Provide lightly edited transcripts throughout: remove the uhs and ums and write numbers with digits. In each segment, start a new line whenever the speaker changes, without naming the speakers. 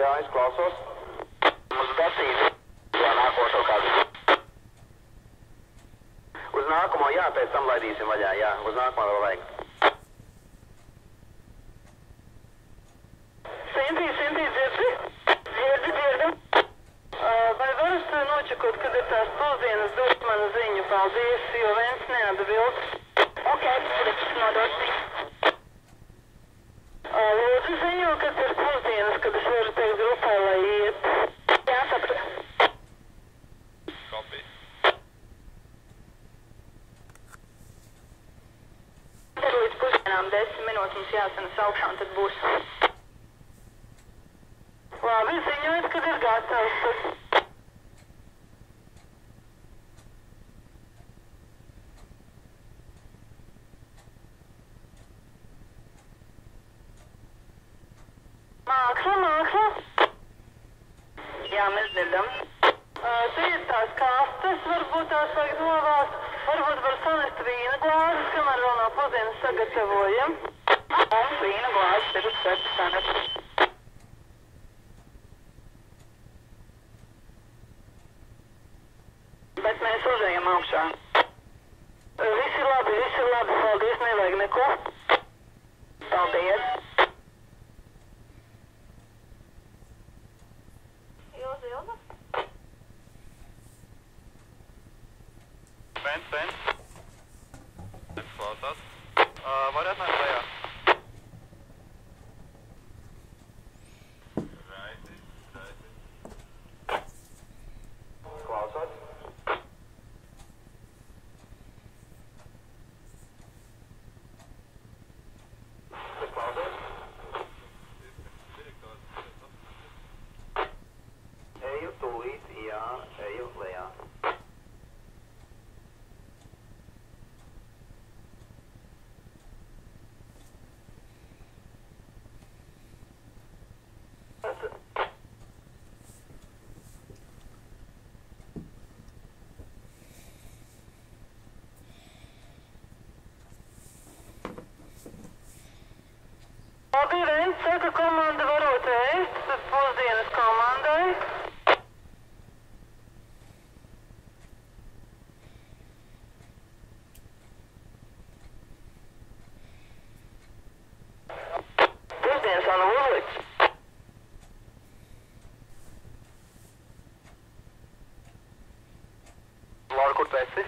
Jānis, klausos. Uz Gasīti. Jā, nākošo kādu. Uz nākamo, jā, pēc tam laidīsim vaļā, jā. Uz nākamo vēl vajag.
Sintī, dzirdi? Dzirdam. Vai varat nočakot, kad ir tās pusdienas, dot manu ziņu? Paldies, jo viens neatbild.
Ok, tad nodot ziņu.
Lūdzu ziņo, kad ir pusdienas, kad es varu teikt grupai, lai iet.
Jā, sapratu.
Copy.
Tad līdz pusdienām 10 minūtes mums jāsanas augšā un tad būs.
Labi, ziņojiet, kad ir gatavs. Māksla.
Jā, mēs dzirdam.
Te ir tās kastes, varbūt tās vajag novākt. Varbūt var sanest vīna glāzes, kamēr vēl nav pusdienas sagatavojam.
Un vīna glāzes ir uz 7 sanest. Bet mēs uzējam augšā.
Viss ir labi, paldies, nevajag neko.
Paldies.
Ilza.
Pens. Klausās. Var atnākt lejā? Raiti. Klausās. Klausās. Eju tūlīt, jā, eju lejā.
Labi, viens saka, komanda varot ēst, tad pusdienas komandai.
Pusdienas vēl nav uzlikts.
Laura, kur tu esi?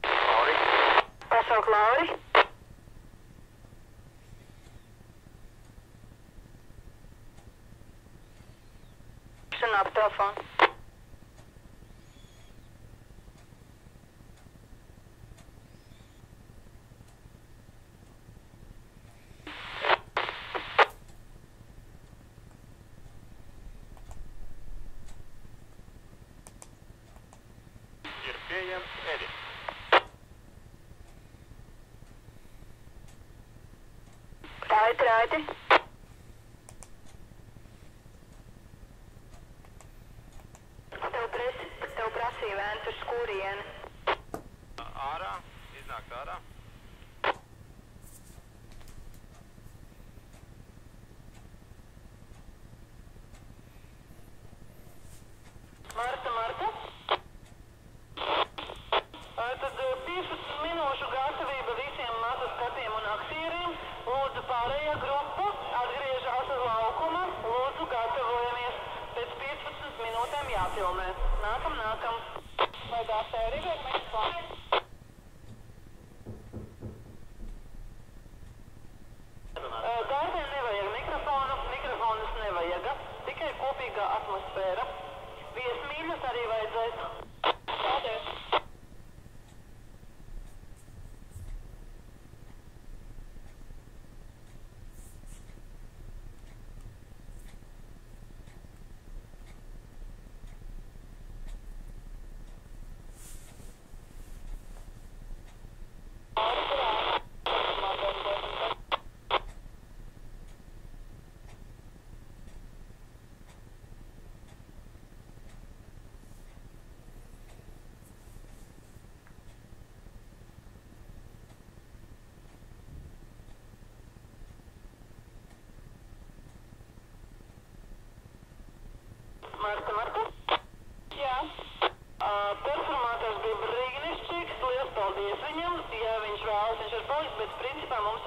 Lauri?
Pasauk Lauri. Runā pa telefonu.
Ir pieejams Edis.
Raiti. Tev prasīja vēnt uz skūrieni.
Ārā, iznākt ārā.
Marta. Tad 15 minūšu gatavība visiem matu skatiem un aktieriem. Lūdzu, pārējā grupa atgriežas uz laukuma. Lūdzu, gatavojamies. Pēc 15 minūtēm jāfilmē. Nākam. Vai tā sērija ir mikrofons? Darbiem nevajag mikrofonus nevajag. Tikai kopīgā atmosfēra. Viesmīļus arī vajadzēs. Paldies!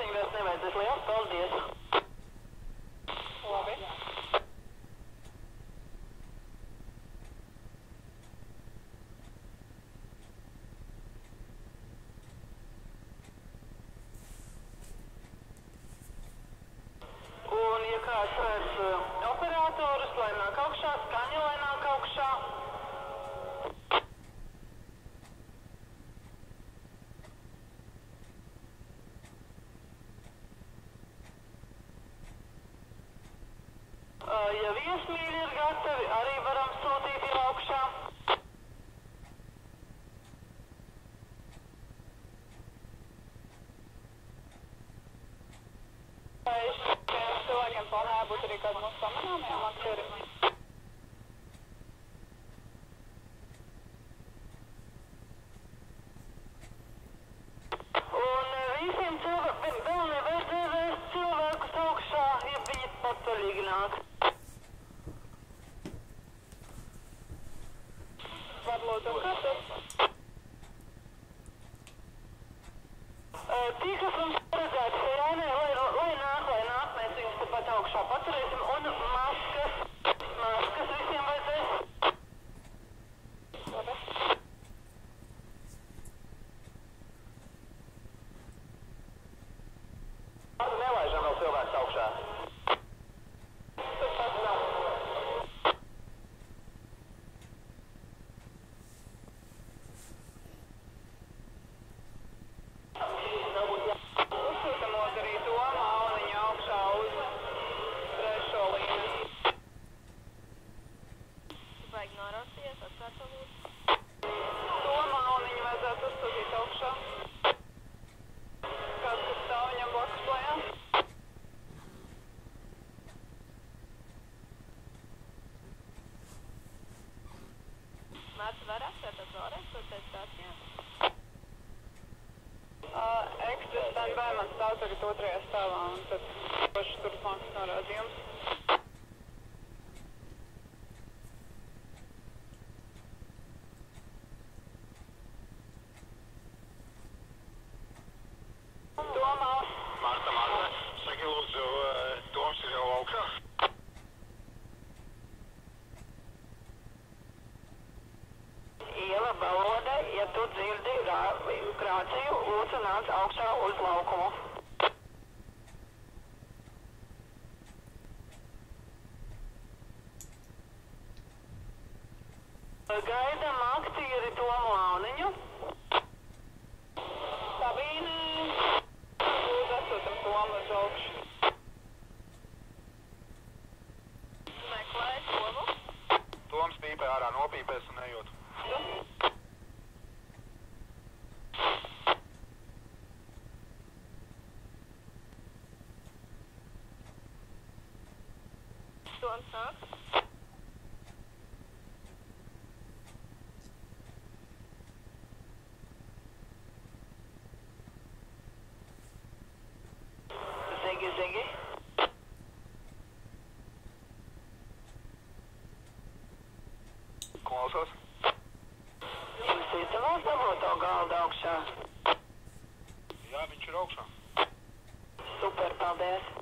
masiņu vairs nevajadzēs. Liels paldies! Labi. Un, ja kāds redz operatorus, lai nāk augšā, skaņa, lai nāk augšā. Ja viesmīļi ir gatavi, arī varam sūtīt jau augšā. Šiem cilvēkiem planēja būt arī kādi mūsu pamanāmajiem aktieri. Un visiem cilvēkiem vēl nevajadzēja vēst cilvēkus augšā, ja viņi patvaļīgi nāk. Varbūt un kāds? Tie, kas mums paredzēti sērēnē, lai nāk, mēs viņus tepat augšā paturēsim, un maskas visiem vajadzēs. Labi. Nelaižam vēl cilvēks augšā. Turpat nav. Uzsūtamot arī to mauniņu augšā uz trešo līmeni.
Vajag norāsties, atkārt to lūdzu.
To mauniņu vajadzētu uzsūtīt augšā. Kāds, kas stāv viņam blakus plējā?
Mērķi var atkārtot vēlreiz, ko pēc stācijām?
Ekstra standby man stāv tagad otrajā stāvā, un tad paši turpmākas norādījums. Domā.
Marta, saki lūdzu, Toms ir jau augšā?
Iela Valoda, ja tu dzirdi grāciju, lūdzu nāc augšā uz laukumu. Gaidam aktieri Tomu Auniņu. Sabīne, lūdzu esūtam Tomu uz augšu.
Meklēj Tomu.
Toms pīpē ārā nopīpēs un ejot.
Toms nāk.
Zigi.
Klausos?
Jūs izdevās dabūt to galdu augšā?
Jā, viņš ir augšā.
Super, paldies.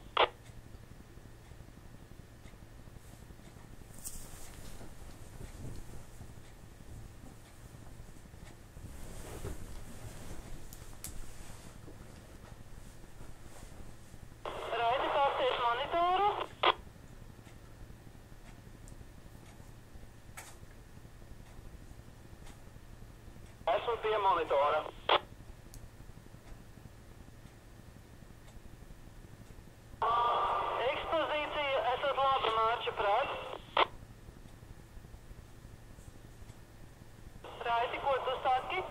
Raidi pārsties monitoru.
Esmu pie monitora.
Ekspozīcija, esat labi, Mārča prāt. Raidi, ko tu saki?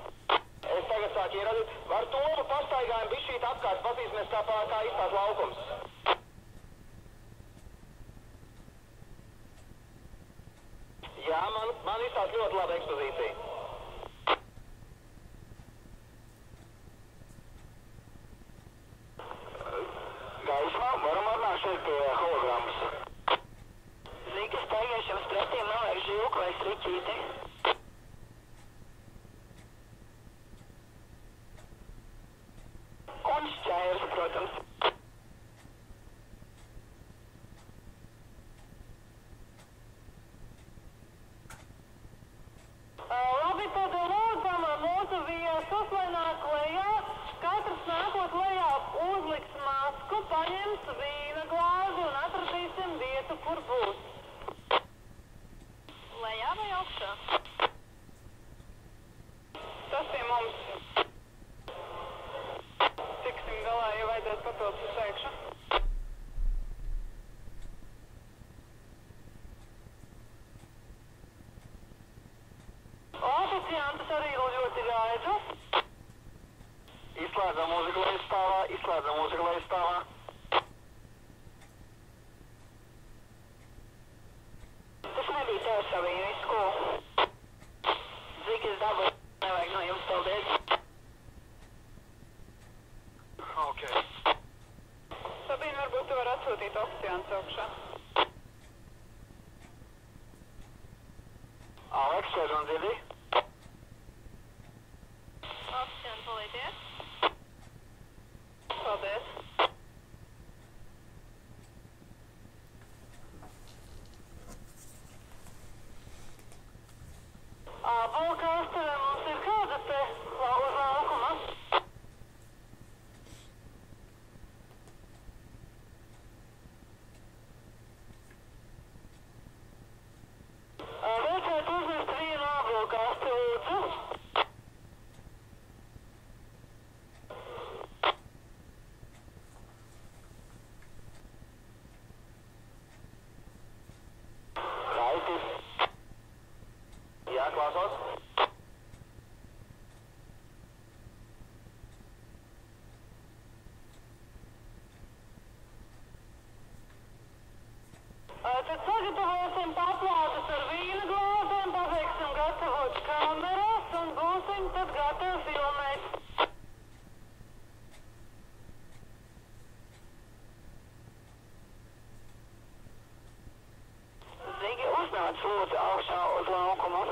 Es tagad sāku ieradīt. Var Tomu pastaigājam bišķīt apkārt, pazīsimies kā izstās laukums. Jā, man izstās ļoti laba ekspozīcija.
oficiantus arī ļoti gaidu.
Izslēdzam mūziku lejusstāvā, izslēdzam mūziku lejusstāvā.
Tas nebija tavs ar viņu izskolu. Cik es dabūju, nevajag no jums, paldies.
Ok.
Sabīna, varbūt tu vari atsūtīt oficiantus augšā.
Aleks, vai man dzirdi?
Oficiāli palīdzies.
Paldies. Ābolkāstere mums ir kāda te uz laukuma? Vajadzētu uzvest vienu ābolkāsti, lūdzu.
Raiti. Jā, klausos.
Tad sagatavosim paplātes ar vīna glāzēm, pabeigsim gatavot kameras un būsim tad gatavi filmēt. Zigi, uznāc lūdzu augšā uz laukumu.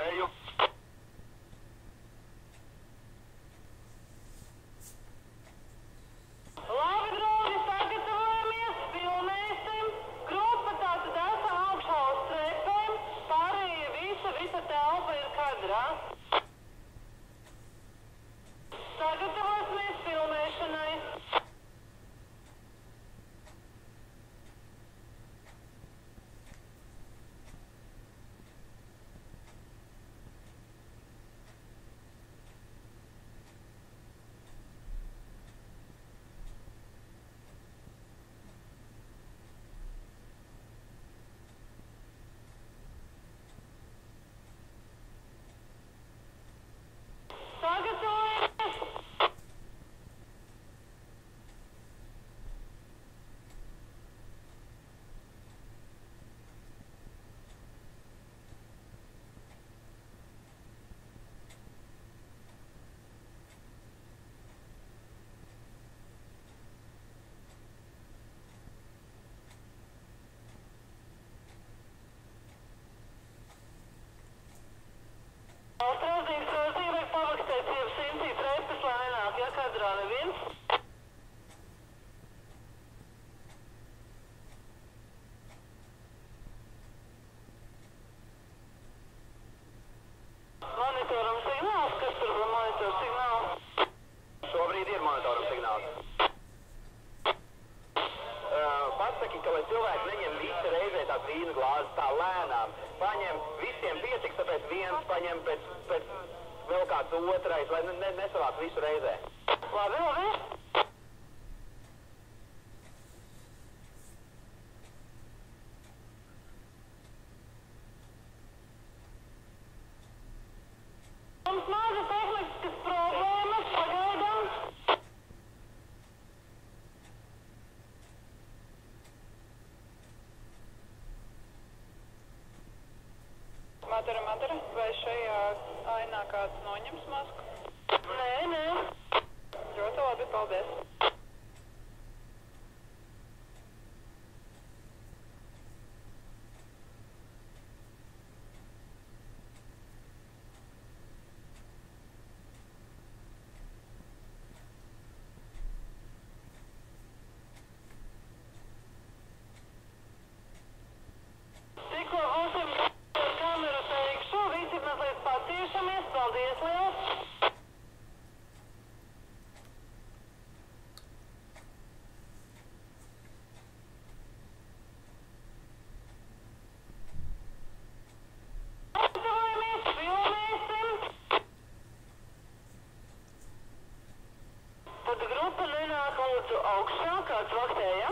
Eju.
Labi, draugi, sagatavojamies, filmēsim. Grupa tātad esam augšā uz trepēm, pārējie visa telpa ir kadrā. Sagatavosimies filmēšanai. Sagatavojamies. Strazdīgs vajag pavakstēt jau simtī trepes, lai nenāk, ja kadrā neviens. Monitoram signāls, kas tur bija monitor signāls?
Šobrīd ir monitoram signāls. Pasaki, ka lai cilvēki neņem visi reizē tās vīna glāzes tā lēnām. Paņem, visiem pietiks, tāpēc viens paņem pēc vēl kāds otrais, lai nesavāc visu reizē.
Labi, labi. Mums maza tehniskas problēmas, pagaidām. Madara, vai šajā ainā kāds noņems masku? Nē. Ļoti labi, paldies. Tikko būsim ar kameru teikšu, visi mazliet paciešamies, paldies liels. Gatavojamies, filmēsim. Tad grupa nenāk lūdzu augšā, kāds vaktēja.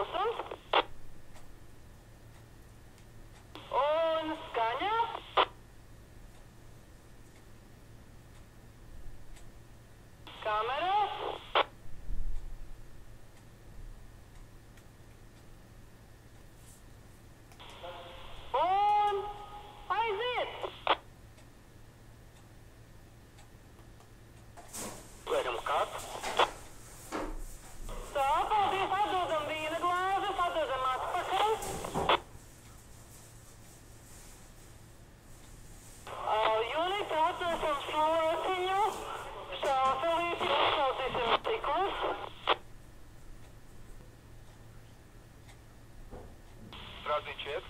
klusums. Un skaņa. Kamerās. Un aiziet.
Liekam kat.
Tā, paldies, atdodam vīna glāzi, atdodam atpakaļ. Junīt atdosim slociņu, šaufelīti, uzklausīsim ciklus.
Strādīt šeit.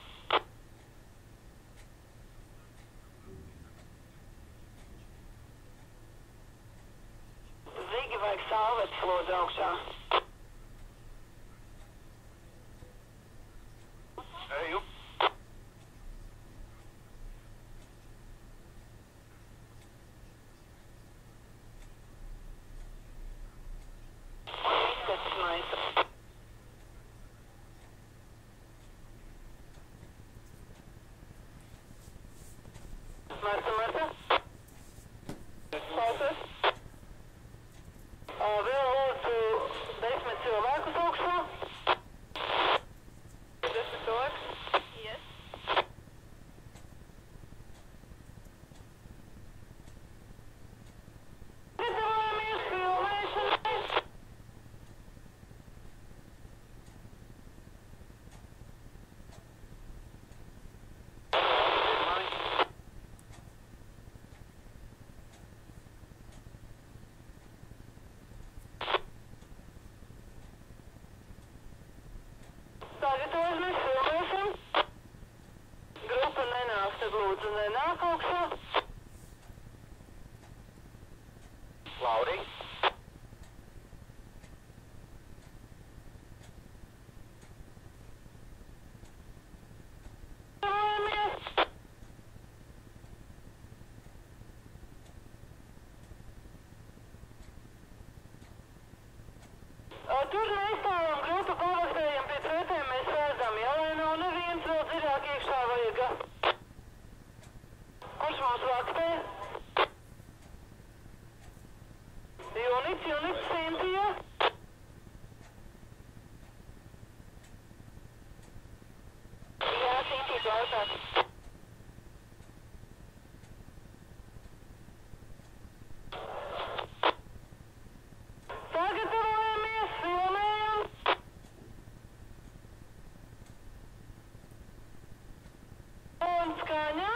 Zigi vajag salvetes lūdzu augšā.
Eju.
Un izskats maisu. Marta. Klausies. Vēl lūdzu 10 cilvēkus augšā. 10 cilvēkus? Yes. Gatavojamies filmēšanai. Sagatavojamies filmēšanu. Grupa nenāk, tad lūdzu nenāk augšā.
Lauri.
Gatavojamies. Tur neizstāvam grupu pavasējam pie pretēm mēs redzam, ja lai nav neviens vēl dziļāk iekšā vajag. Kurš mums vaktē? Junits, Cintija. Jā, Cintija klausās. Sagatavojamies, filmējam. Un skaņa.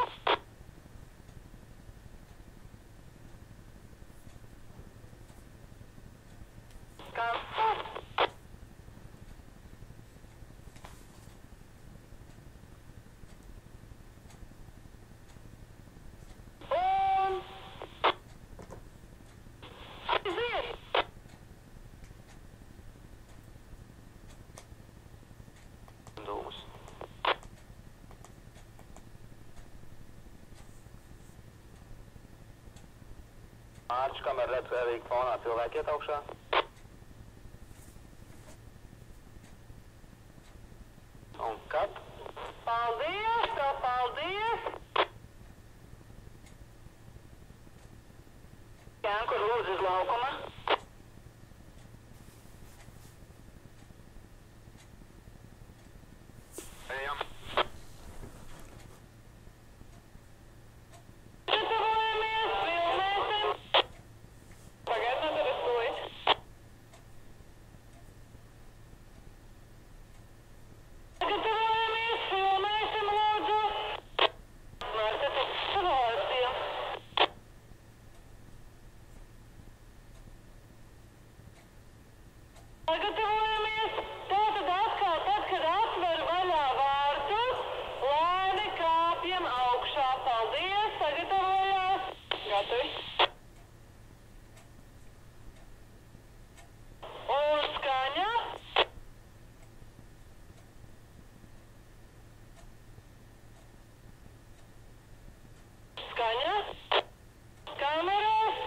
Un aiziet.
Dūmus. Mārķis, kamēr redz Evīku fonā cilvēki iet augšā. Un kat.
Paldies, tev paldies. Jankur lūdzu uz laukuma.
Ejam.
Gatavojamies, filmēsim. Pagaid, nedaris tūlīt. Gatavojamies, filmēsim, lūdzu. Marta, tu savāstiem. Gatavojamies. Tātad atkal, tad, kad atver vaļā vārtus, lēni kāpjam augšā. Paldies, sagatavojās. Gatavi. Un skaņa. Skaņa. Kamerās.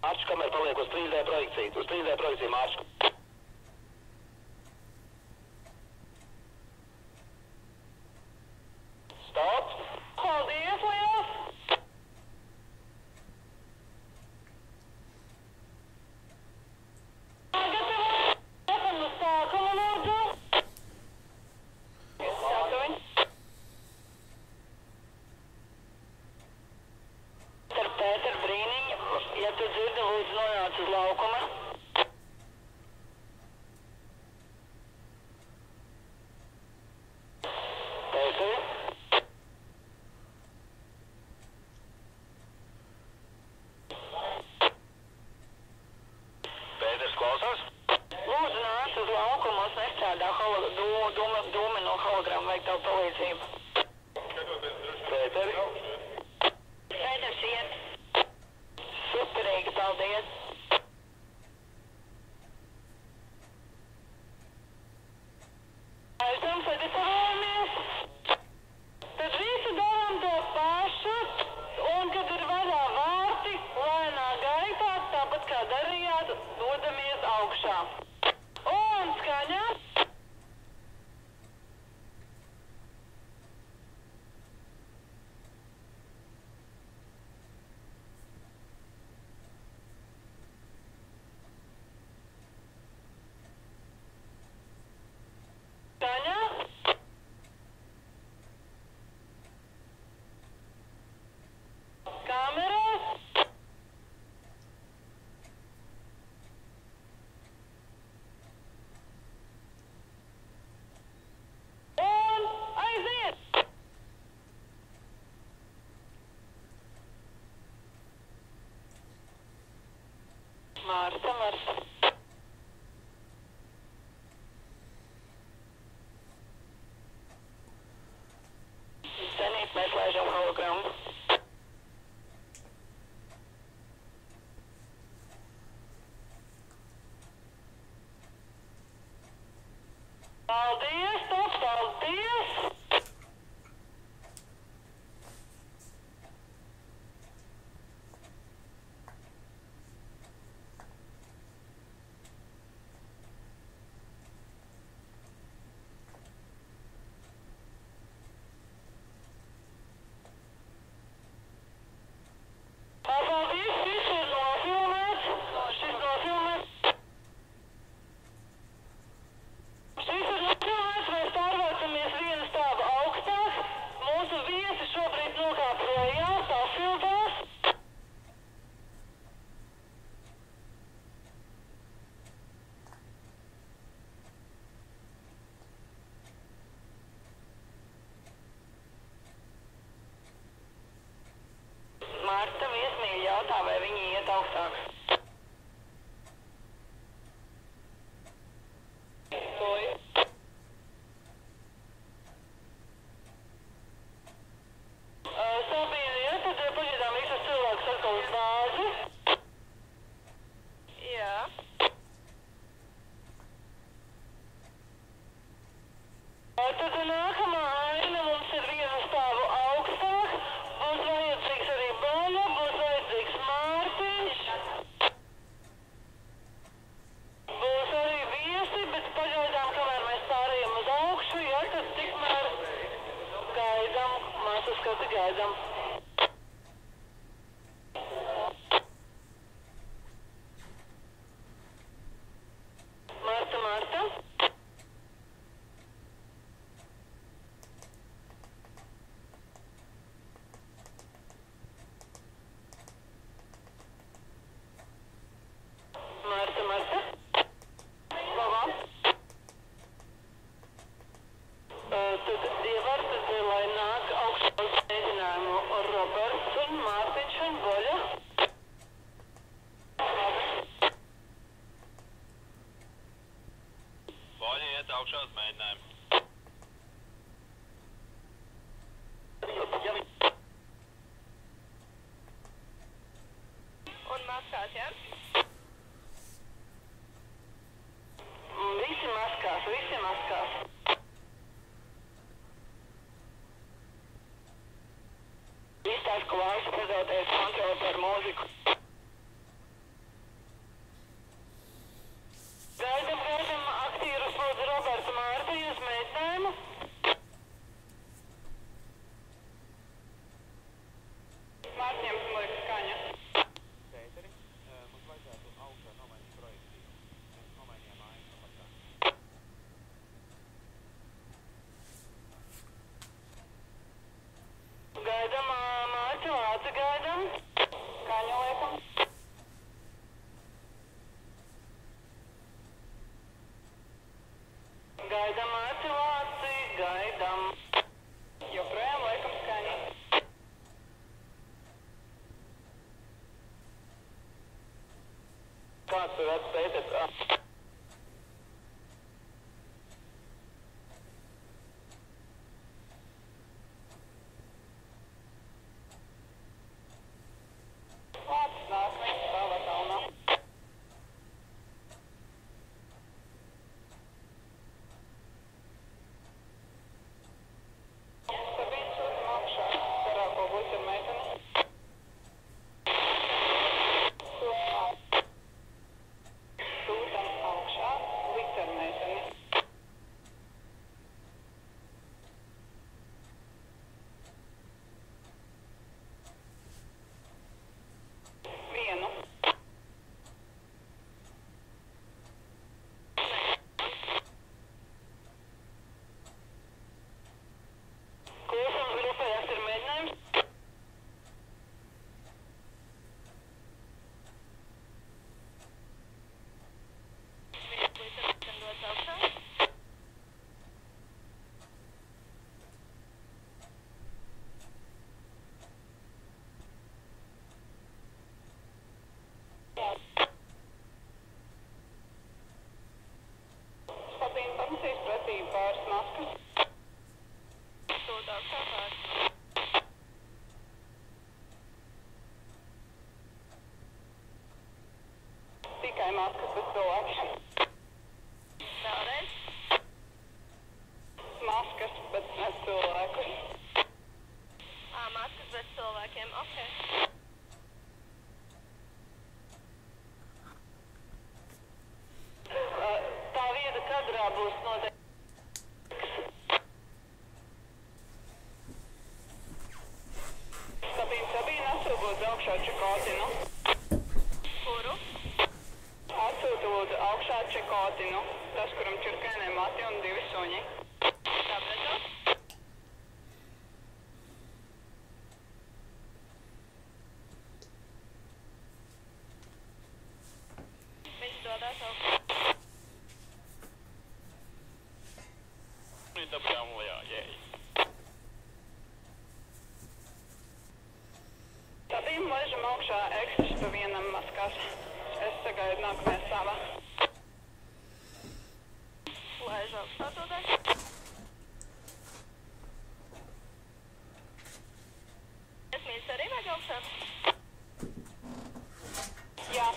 Mārķis, kamēr paliek uz 3D projekciju. Uz 3D projekciju Mārķis. Stop!
Paldies, liels! Gatavojam uz sākumu, lūdzu. Gatavi. Pēter Brīniņu, ja tu dzirdi, lūdzu nonāc uz laukuma. Pēteri.
Pēters klausās?
Lūdzu nāc uz laukumu, mums nestrādā dūmi no hologramu, vajag tavu palīdzību.
Pēteri?
Pēters iet. Superīgi, paldies. Aizam, sagatavojamies. Tad visi darām to pašu, un kad ir vaļā vārti, lēnā gaitā, tāpat kā darījāt, dodamies augšā. Un skaņā. Skaņā. Kamerās. Un aiziet! Marta. Zenīt, mēs laižam hologramu. Paldies, top, paldies! Paldies, šis ir nofilmēts. Šis nofilmēts. Šis ir nofilmēts, mēs pārvācamies vienu stāvu augstāk. Mūsu viesi šobrīd nokāp lejā, pafiltās. Marta viesmīļi jautā, vai viņi iet augstāk. Sabīne, ja tad paģidām visus cilvēkus atkal uz bāzi? Jā. Tad nākamā aina mums ir vienu stāvu augstāk. Būs vajadzīgs arī Boļa, būs vajadzīgs Mārtiņš. Būs arī viesi, bet pagaidām, kamēr mēs pārējām uz augšu, ja tad tikmēr gaidām, māsas skati gaidām. Marta. Marta. Labā. Tad ievar, tad lai nāk augšā uz mēģinājumu Roberts un Mārtiņš un Boļa.
Boļa iet augšā uz mēģinājumu.
Un maskās, ja?
Visi maskās. Izstāst klāstu, prezentēs kontroli par mūziku.
teicat.
Lācis nāk, viņš stāvā kalnā. Sabīn sūtam augšā, garāko buļķa meiteni. Sūtam augšā, buļķa meiteni. Vienu. Klusums grupai ir mēģinājums. Sabīna pamatīs pretī pāris maskas. Sūta augšā pāris. Tikai maskas bez cilvēkiem. Vēlreiz. Maskas, bet ne cilvēkus. Maskas bez cilvēkiem, ok. Tā vieta kadrā būs noteikti. Sabīna atsūtot augšā Čekotinu. Kuru? Atsūtu lūdzu augšā Čekotinu. Tas, kuram čirkēnē mati un 2 suņi. Sapratot? Viņš dodās augšā.
Dabūjām lejā, jēj.
Sabīna laižam augšā ekstrus pa vienam maskās. Es sagaidu nākamajā stāvā. Laiž augšā to daļu. Esmīts arī vajag augšā? Jā.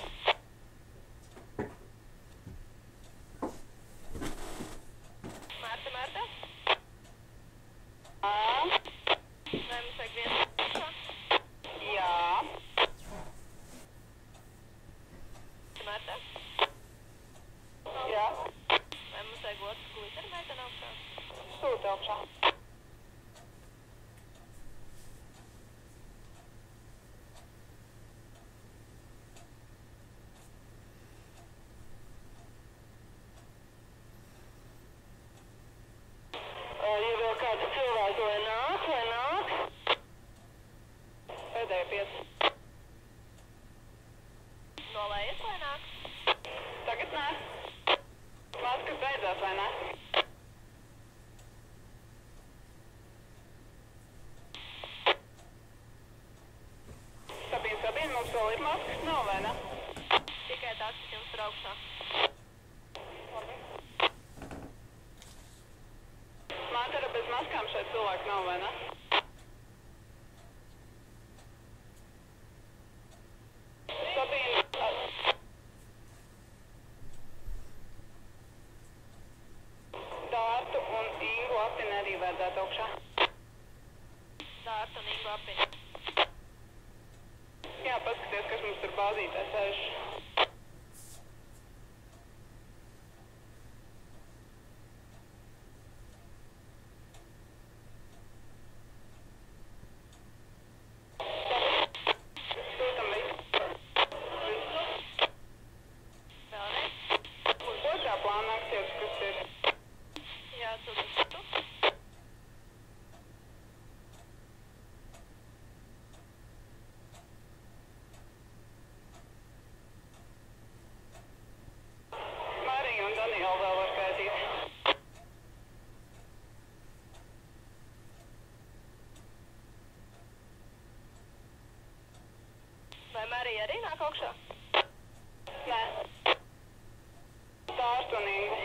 Marta? Vai mums vajag vienu augšā? Jā. Marta? Jā. Vai mums vajag otru gliteri meiteni augšā? Sūta augšā. Ja vēl kāds cilvēks vai nāk? Pēdējā 5. No lejas vai nāk? Tagad nē. Maskas beidzās vai nē? Sabīna, mums vēl ir maskas, nav vai ne? Tikai tās, kas jums ir augšā. Labi. Mātara, bez maskām šeit cilvēku nav, vai ne? Sabīna, Dārtu un Ingu apini arī vajadzētu augšā. Dārtu un Ingu apini. Jā, paskaties, kas mums tur bāzītē sēž. Vai Marija arī nāk augšā? Nē. Dārtonīgu.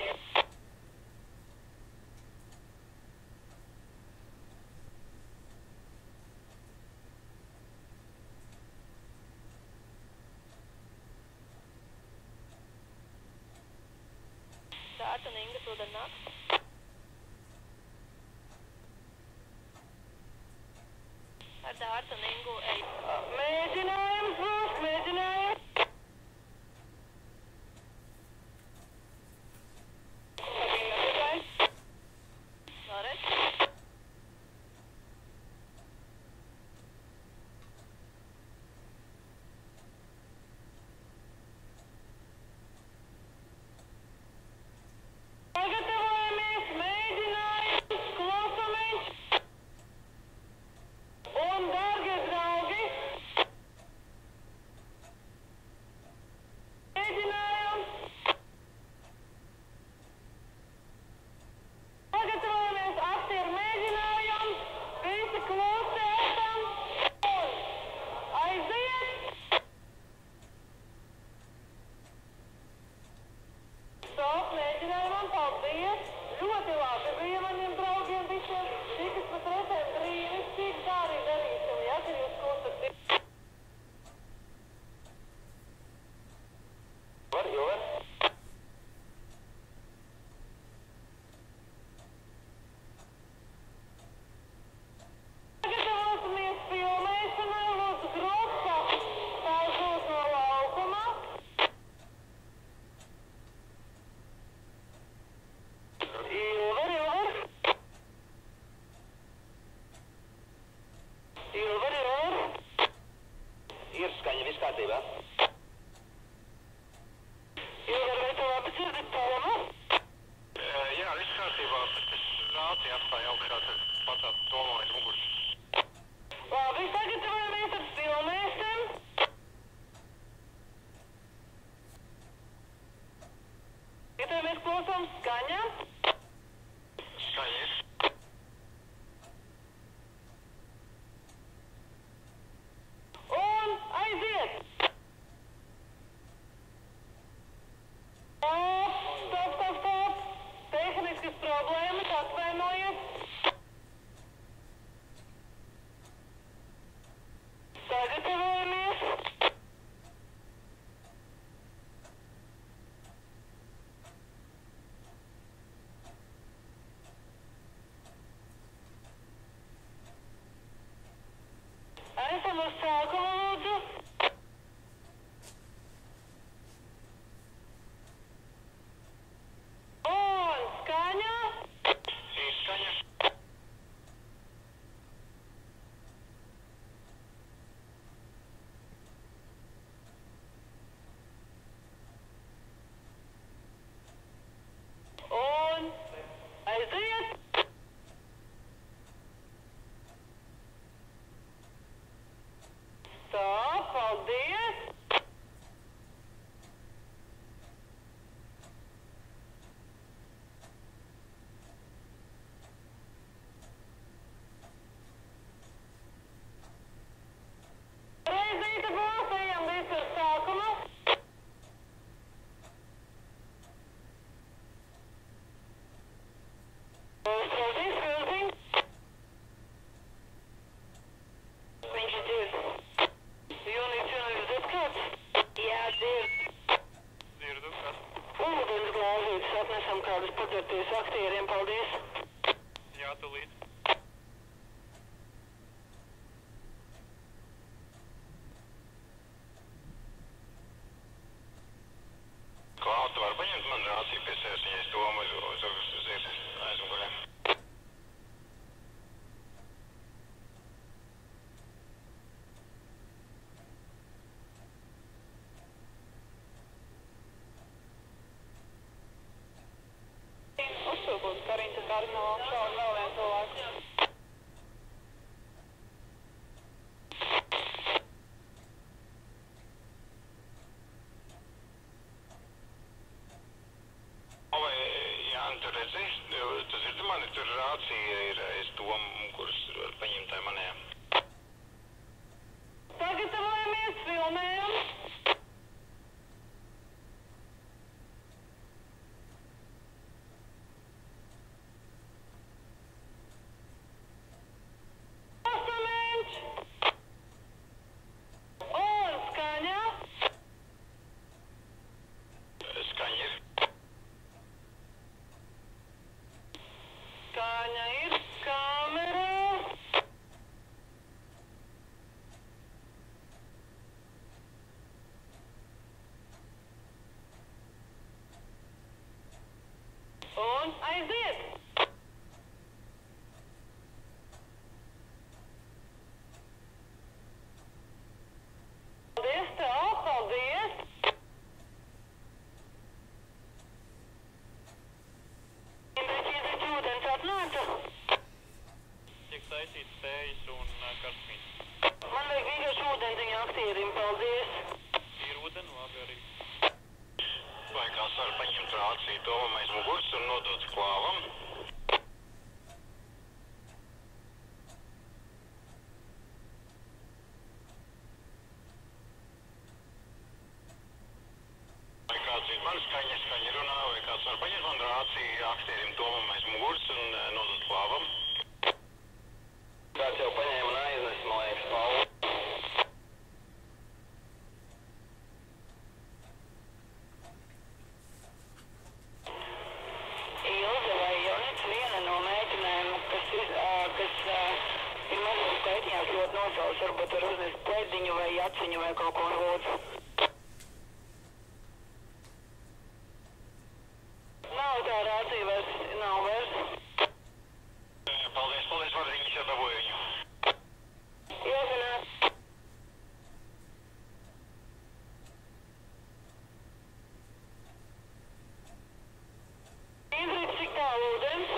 Dārtonīga sūdennāk. Ar Dārtonīgu ej.
Mēģinājums būs, mēģinājums.
Vēlreiz.
Sagatavojamies, mēģinājums, klausamies. Un, dārgie draugi, mēģinājums. Sagatavojamies, aktieru mēģinājums. Visi klusētam. Un aiziet. Stop mēģinājumam, paldies. Ļoti labi bija maniem draugiem visiem. Tikas pat redzēm brīnišķīgi, tā arī darīsim, ja, ka jūs klusat.
Var, jo var.
Sagatavosimies filmēšanai, lūdzu grupa. Paužos no laukuma. Ilvar.
Ir skaņa, viss kārtībā.
Ilvar, vai tu labi dzirdi tomu?
Jā, viss kārtībā, bet es rāciju atstāju augšā, tad pats domāju muguras.
Labi, sagatavojamies, tad filmēsim. Gatavojamies, klausām skaņa.
Skaņas.
Un aiziet! Stop! Tehniskas problēmas, atvainojiet. Sagatavojamies. Esam uz sākuma, lūdzu. Un skaņa.
Skaņas.
Un aiziet. Stop, paldies. Reizīte būs, ejam visi uz sākumu. Filziņ. Viņš ir dzird. Jūnīt dzird kāds? Jā, dzird.
Dzirdu, kas?
Ūdens glāzītes atnesam kādus padzerties aktieriem, paldies.
Jā, tūlīt. Klau, tu vari paņemt man rāciju pie sevis, ja es domāju uz aizmugurēm.
Uzsūkot Kariņas darbu no augšā un vēl viens cilvēks.
Vai, Jāni, tu redzi, tu zirdi mani, tur rācija ir, es domu, kuras var paņemt tai manējām.
Sagatavojamies, filmējam.
kas var paņemt rāciju Tomam aiz muguras un nodot klāvam. Vai kāds ir man skaņa runā, vai kāds var paņemt man rāciju aktierim Tomam aiz muguras un nodot klāvam?
Kāds jau paņēma un aiznes, man liekas, Paulu.
Ilze vai Jonits, viena no meitenēm, kas ir mazliet tētiņās ļoti nosauc, varbūt var uznest plēdiņu vai jaciņu vai kaut ko lūdzu. Nav tā rācija vairs, nav vairs.
Paldies, var viņas jau dabūju viņu.
Iezināt. Indrīt, cik tālu ūdens?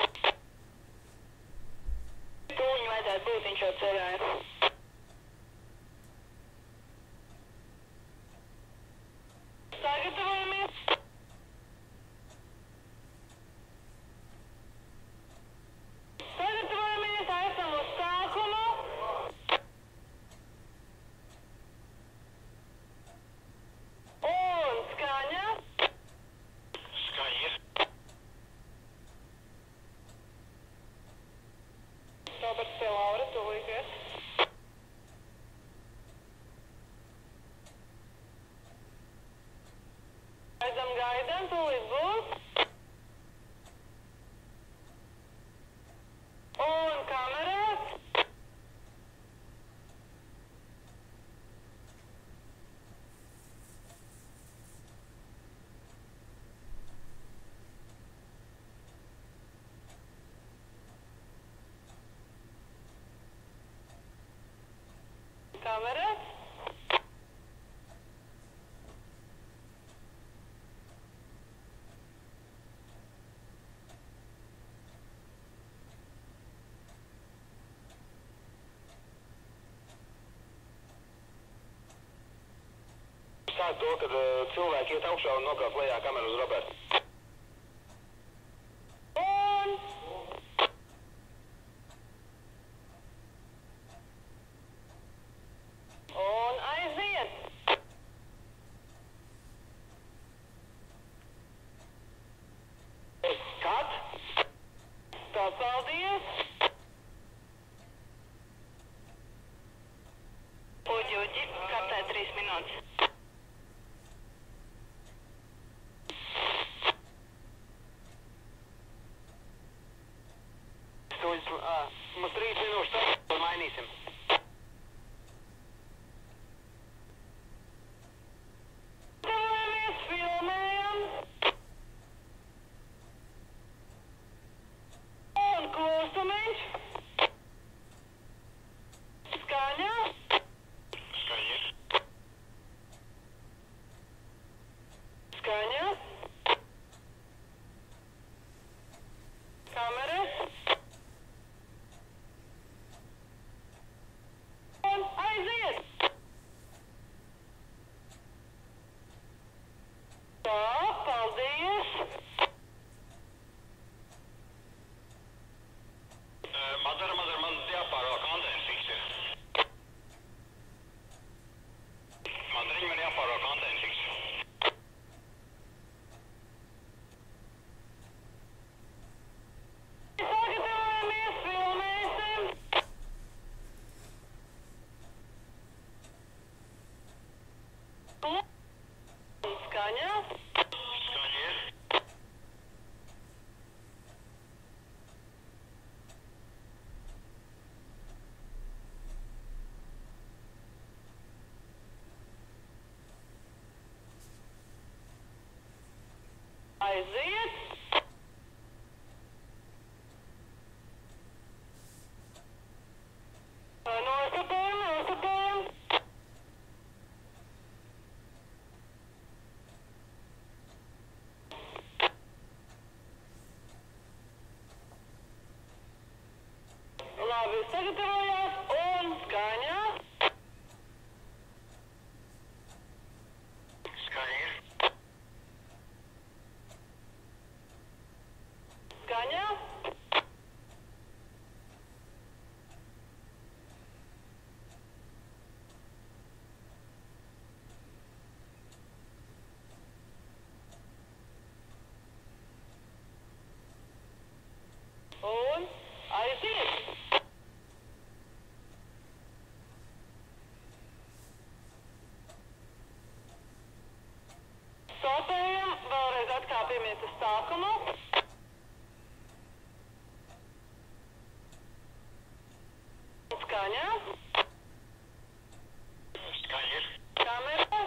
Tūņi vajadzētu būt, viņš jau cerēja. Sagatavojamies. Sagatavojamies, esam uz sākumu. Un skaņa.
Skaņa ir.
Roberts pie Laura, tūlīties. Gaidam, tūlīt būs. Un kamerās. Kamerās.
Sāk to, kad cilvēki iet augšā un nokāp lejā kameru uz Robertu.
Un aiziet.
Kad?
Tā, paldies. Uģuģi, kartē 3 minūtes.
Mums 3 minūtes tad mainīsim.
Mēs filmējam. Un klusumiņš. Skaņa.
Skaņa ir.
Skaņa. Kameras.
Aiziet! Stopējam, vēlreiz atkāpjamies uz sākumu. Skaņā.
Skaņa ir.
Kamera.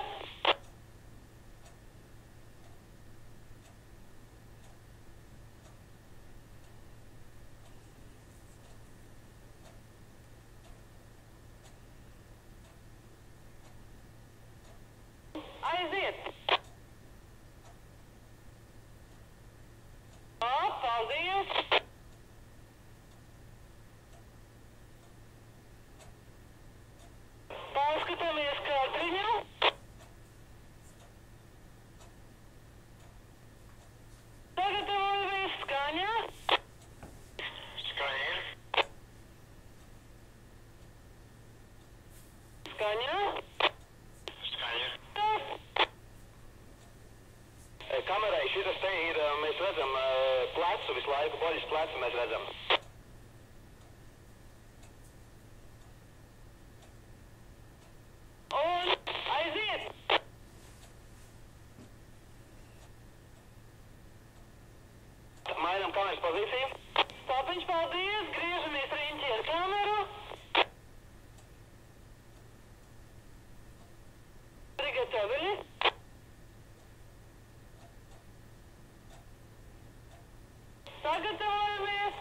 Aiziet! Paldies! Paskatāmies kadriņā. Sagatavojamies skaņā.
Skaņa ir.
Skaņā.
Skaņa ir.
Kamerai šitas te ir, mēs redzam plecu visu laiku, boļas plecu mēs redzam.
Un aiziet!
Mainam kameras pozīciju.
Stopiņš, paldies! Griežamies riņķi ar kameru. Приготовили? Sagatavojamies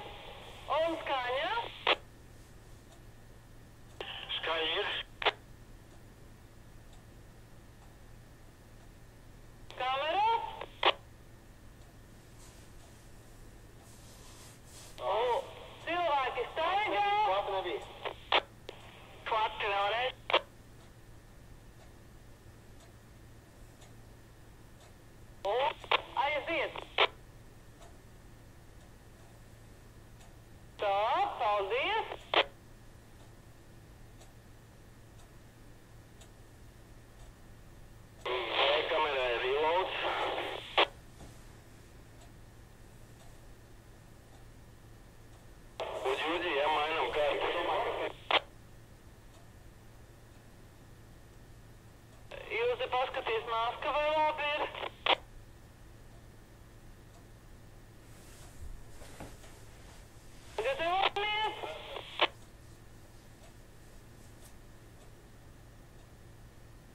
un skaņā.
Skaņa ir.
Kamera. Cilvēki staigā.
Klapa nebija.
Klati vēlreiz.
Un aiziet. Tā, paldies.
Kamera reloads. Uģi, ja mainam kartu.
Jūs te paskaties maska vai labi ir? Gatavojamies.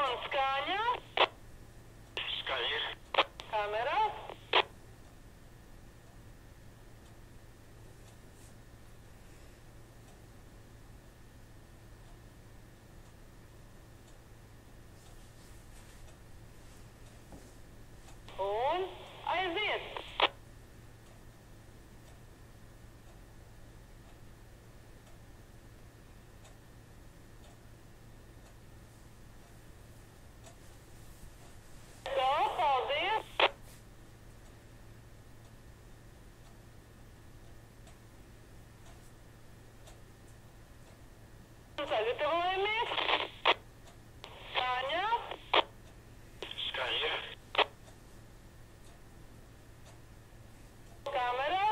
Un skaņā.
Skaņa ir.
Kamera. Un aiziet! Tā, paldies! Sagatavojamies! Skaņā!
Skaņa ir.
Kamera.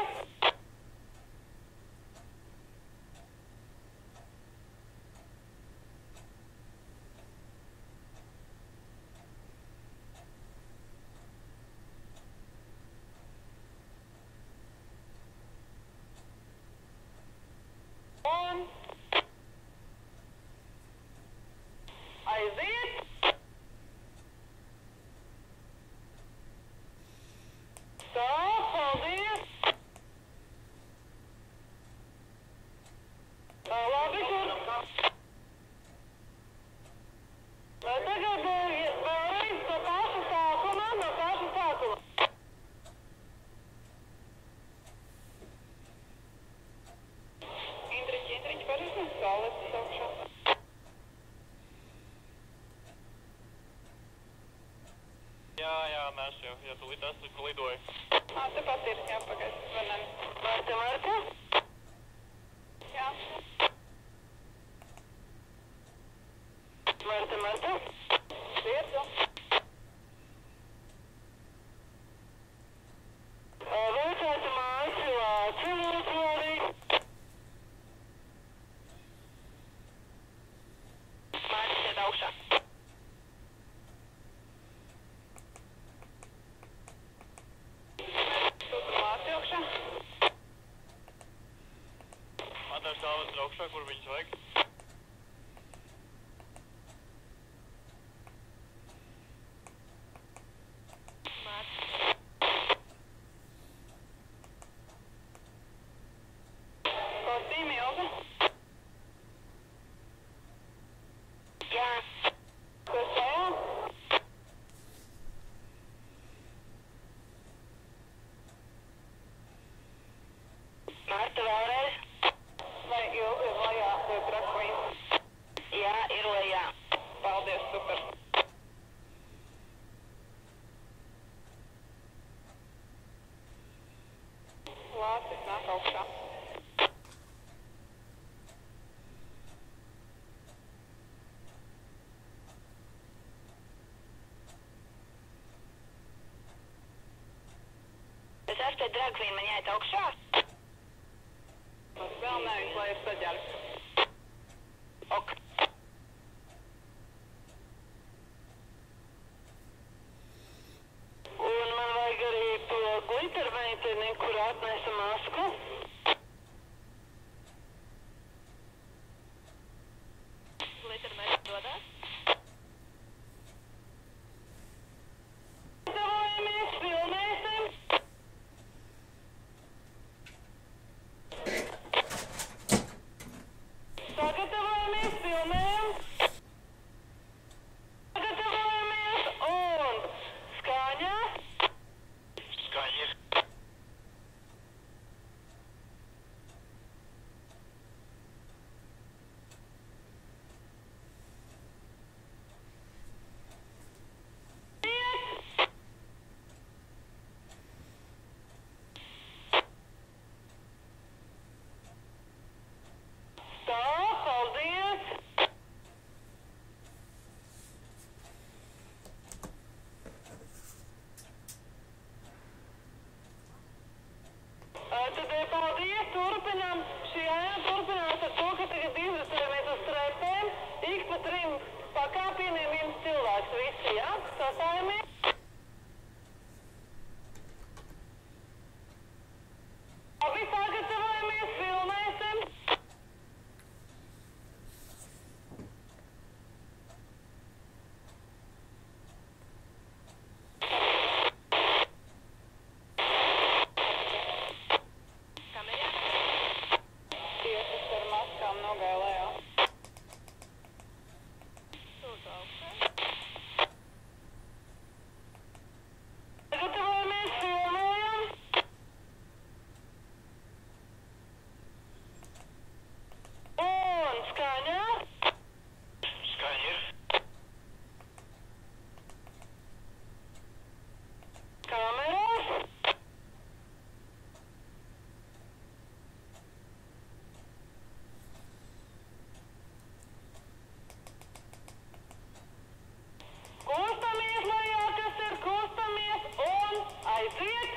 Un aiziet. Tā, paldies. Labi, kur? Tagad vēlreiz no paša sākuma. Indriķi, parasti saules saukšā.
Jā, mēs jau tūlīt esmu lidoju.
Tepat ir, jā, pagaid, varam. Marta? Jā. Marta? Sirdu. Vajadzētu mājas lāci, lūdzu arī.
augšā, kur viņus vajag.
Kostīmi ilgi?
Jā.
Ko tajā?
Marta vēlreiz?
Vai ir lejā, vai Drakvīns?
Jā, ir lejā.
Paldies, super. Lācis nāk augšā.
Es esmu pie Drakvīna, man jāiet augšā?
Mums vēl nevis, lai ir saģērbs.
Ok.
Un man vajag arī to glittermeiteni, kur atnesa masku.
Glittermeiteni dodās?
Gatavojamies, filmēsim. Sagatavojamies, filmējam. Sagatavojamies un skaņa.
Skaņa ir.
Tā, paldies. Tad paldies, turpinām. Šī aina turpinās ar to, ka tagad izveceļamies uz trepēm. Ik pa 3 pakāpieniem viens cilvēks visi, jā? Sastājamies. Abi sagatavojamies, filmēsim. Tiesas ar maskām nogāja lejā. Sagatavojamies, filmējam. Un skaņa.
Skaņa ir.
Kameras. Kustamies lejā, kas ir kustamies un aiziet.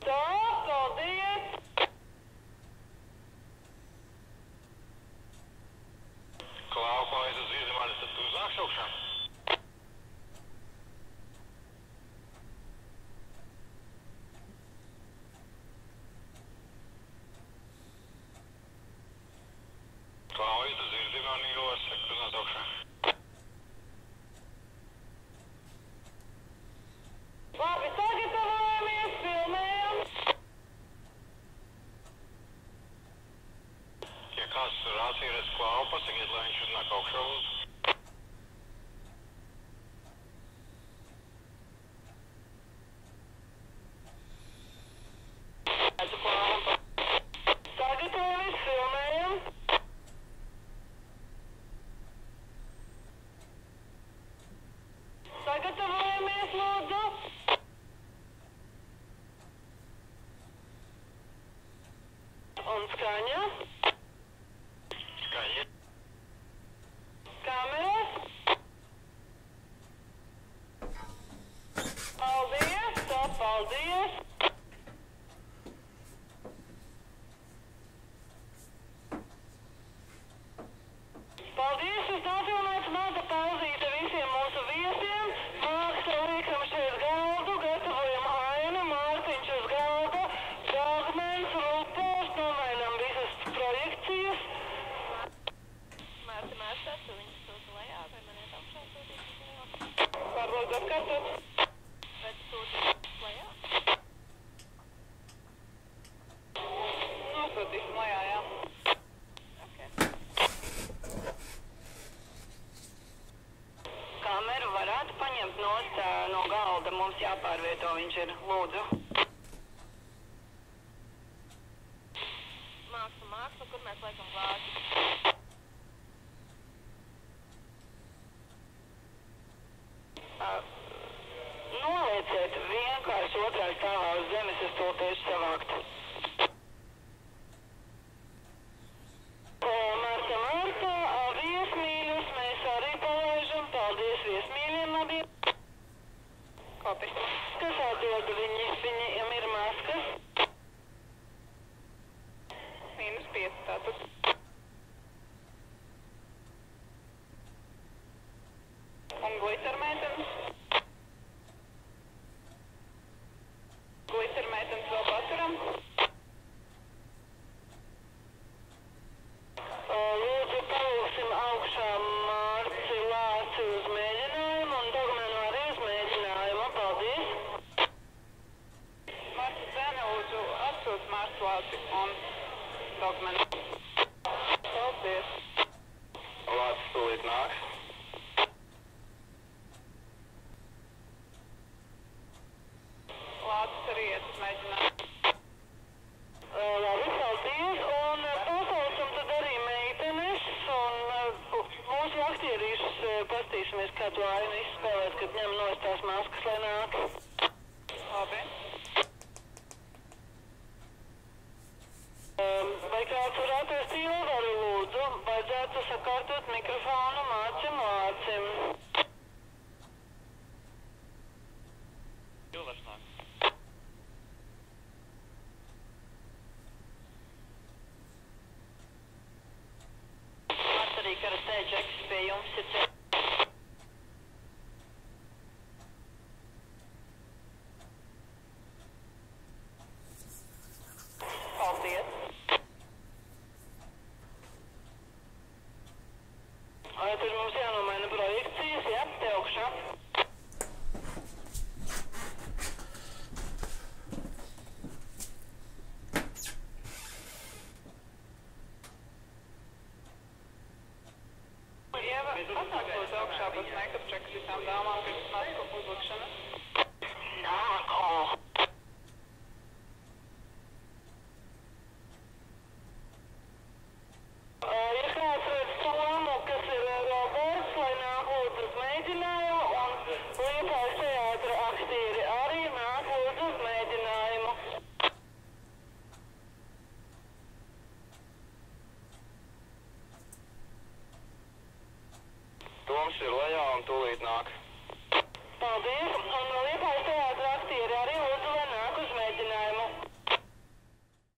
Tā, paldies.
Klau, ko es dzirdu, man tad tu uznāks augšā. Klau, es dzirdu, man jāsaka, tu uznāc augšā.
Labi, sagatavojamies, filmējam.
Ja kāds rācīries Klau, pasakiet, lai viņš uznāk augšā lūdzu.
Sagatavojamies, filmējam. Sagatavojamies, lūdzu. Un skaņa.
Skaņa ir.
Kameras. Paldies, tā, paldies. Paldies, šis nofilmēts maza pauzīte visiem mūsu viesiem. Māksla liekam šeit galdu, gatavojam ainu, Mārtiņš uz galda, nosūtot.
Bet sūtīt lejā?
Nosūtīsim lejā, jā.
Kameru varētu paņemt nost no galda, mums jāpārvieto, viņš ir, lūdzu.
Māksla, kur mēs laikam glāzi?
Nolieciet vienkārši otrā stāvā uz zemes, es to tieši savākt. Marta, viesmīļus mēs arī palaižam, paldies viesmīļiem abiem.
Kopi.
Kas atdod viņiem ir maskas?
-5 tātad. Un glittermeitenes? Glittermeitenes vēl paturam?
Lūdzu, palūksim augšā Mārci Lāci uz mēģinājumu un Dogmenu arī uz mēģinājumu. Paldies!
Marta Zene, lūdzu, atsūt Mārci Lāci un Dogmenu. Paldies!
Lācis tūlīt nāks.
Lācis arī iet uz mēģinājumu.
Labi, paldies, un pasaucam tad arī meitenes, un mūsu aktierīšus pastīsimies, kā to ainu izspēlēt, kad ņem nost tās maskas, lai nāk.
Labi.
Vai kāds var atrast Ilvaru, lūdzu? Vajadzētu sakārtot mikrofonu Mārcim Lācim.
Ilvars nāk.
Marta arī karastē džeksis pie jums ir ceļ.
Paldies.
Tad mums jānomaina projekcijas, jā, te augšā.
Ieva, atnāk lūdzu augšā būs make-up checks visām dāmām pirms masku uzlikšanas.
Ja kāds redz Tomu, kas ir Roberts, lai nāk lūdzu uz mēģinājumu, un Liepājas teātra aktieri arī nāk lūdzu uz mēģinājumu.
Toms ir lejā un tūlīt nāk.
Paldies!